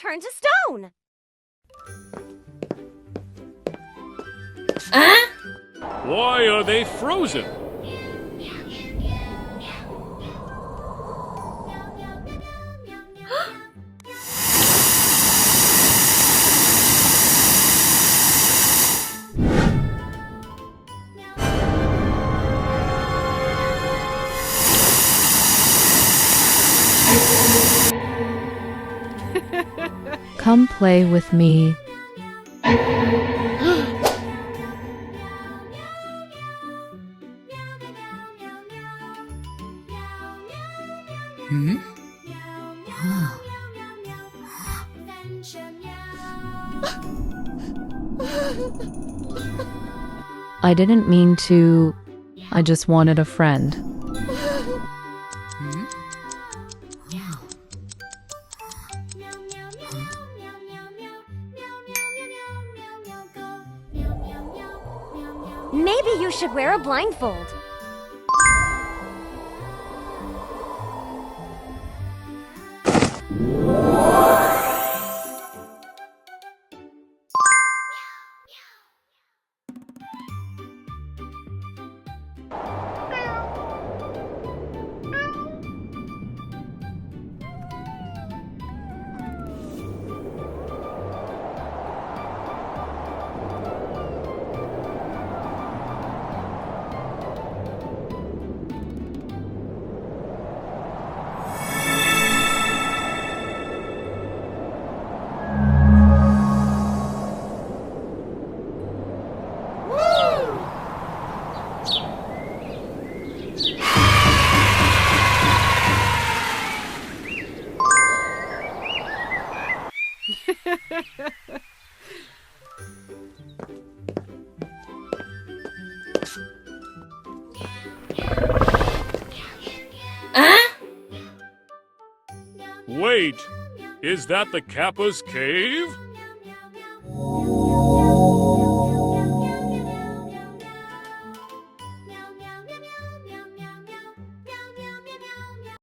turn to stone. Why are they frozen? Come play with me. I didn't mean to. I just wanted a friend. Maybe you should wear a blindfold. Wait, is that the Kappa's cave?